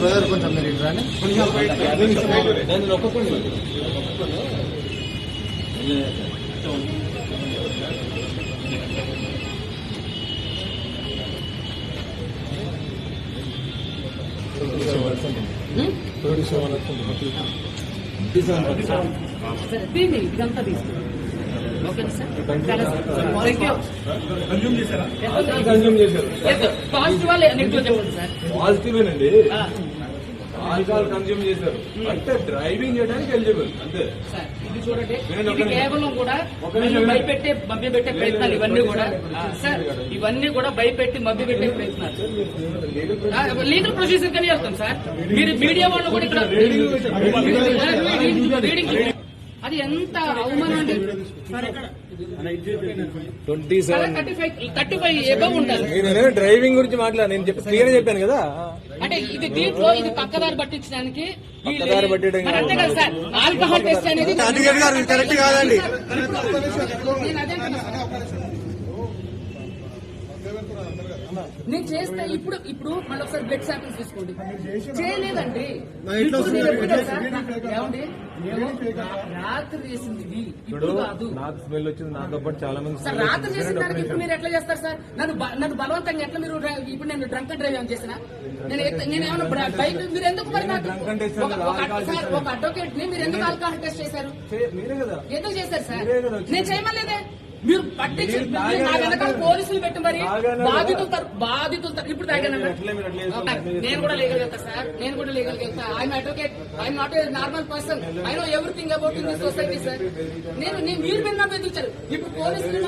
Brother కొంచెం మీరు ఇట్రాని ఇదంతా తీసుకుంటాం. ఓకే సార్, పాజిటివ్ నెగిటివ్ చెప్పండి సార్. పాజిటివేనండి, ఆల్కహాల్ కన్జ్యూమ్ చేశారు అంటే డ్రైవింగ్ చేయడానికి ఎలిజిబుల్ అంతే సార్. ఇది చూడండి, ఇది కేవలం కూడా భయపెట్టే మభ్య పెట్టే ప్రయత్నాలు ఇవన్నీ కూడా సార్, ఇవన్నీ కూడా భయపెట్టి మభ్య పెట్టే ప్రయత్నాలు. లీగల్ ప్రొసీజర్ కానీ వెళ్తాం సార్. మీరు మీడియా వాళ్ళు కూడా ఇక్కడ రీడింగ్ అది ఎంత అవమానం అండి. 35 ఎబవ్ ఉండాలి. డ్రైవింగ్ గురించి మాట్లాడు, నేను క్లియర్ చెప్పాను కదా. అంటే ఇది దీంట్లో ఇది పక్కదారి పట్టించడానికి అంతే కదా సార్. ఆల్కహాల్ టెస్ట్ అనేది కరెక్ట్ కాదండి. నేను చేస్తే ఇప్పుడు మళ్ళీ ఒకసారి బ్లడ్ శాంపిల్స్ తీసుకోండి. చేయలేదండి. ఏమండి, రాత్రి చేసింది ఇది, ఇప్పుడు కాదు. నాకు స్మెల్ వచ్చింది, నాతో పాటు చాలా మంది సార్. రాత్రి చేసిన దానికి ఇప్పుడు మీరు ఎట్లా చేస్తారు సార్? నన్ను బలవంతంగా ఎట్లా మీరు ఇప్పుడు నేను డ్రంక్ అండ్ డ్రైవ్ ఏమైనా చేసిన? నేను ఏమన్నా బైక్ మీరు ఎందుకు మరి నాకు ఒక అడ్వకేట్ ని మీరు ఎందుకు ఆల్కహాల్ టెస్ట్ చేశారు? ఎందుకు చేశారు సార్? నేను చేయమలేదే. మీరు పట్టించి నా వెనకాల పోలీసులు పెట్టి మరి బాధితులు ఇప్పుడు తాగానన్నా నేను కూడా లీగల్ వెళ్తా సార్. నేను కూడా లీగల్ వెళ్తా. I'm advocate, I'm not a normal person. I know everything about in this society sir. మీరు విన్నా బెదిరించారు. ఇప్పుడు పోలీసులు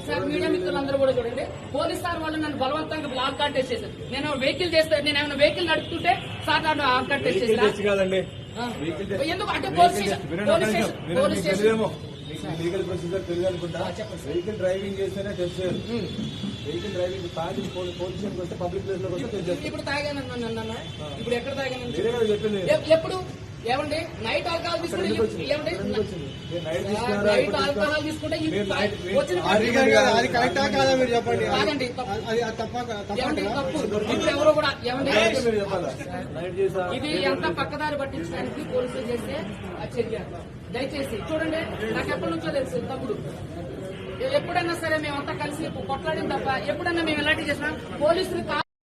సార్, మీడియా మిత్రులందరూ కూడా చూడండి, పోలీస్ సార్ వాళ్ళు నన్ను బలవంతంగా బ్లాక్ కార్డ్ టెస్ట్ చేశారు. నేను వెహికల్ చేస్తే, నేను ఏమైనా వెహికల్ నడుపుతుంటే సార్ నన్ను ఆల్ కార్డ్ టెస్ట్ చేశారు. ఎందుకు అంటే పోలీస్ స్టేషన్ లీగల్ ప్రొసీజర్ తెలియాలనుకుంటా. వెహికల్ డ్రైవింగ్ చేస్తేనే టెస్ట్ చేయాలి. వెహికల్ డ్రైవింగ్ తాగి పోలీస్ వస్తే పబ్లిక్ ప్లేస్ లో వస్తే ఇప్పుడు తాగానన్నా. ఇప్పుడు ఎక్కడ తాగాను? చెప్పింది ఎప్పుడు? ఏమండి, నైట్ ఆల్కహాల్ తీసుకుంటే ఏమండి, నైట్ ఆల్కహాల్ తీసుకుంటే అది కరెక్టా కాదా మీరు చెప్పండి. కాదండి, ఏమండి తప్పు. ఇప్పుడు ఎవరో కూడా ఏమండి, ఇది ఎంత పక్కదారి పట్టించడానికి పోలీసులు చేస్తే చర్య. దయచేసి చూడండి, నాకు ఎప్పటి నుంచో తెలుసు తప్పుడు. ఎప్పుడైనా సరే మేమంతా కలిసి కొట్లాడిన తప్ప ఎప్పుడైనా మేము ఎలాంటి చేసినా పోలీసులు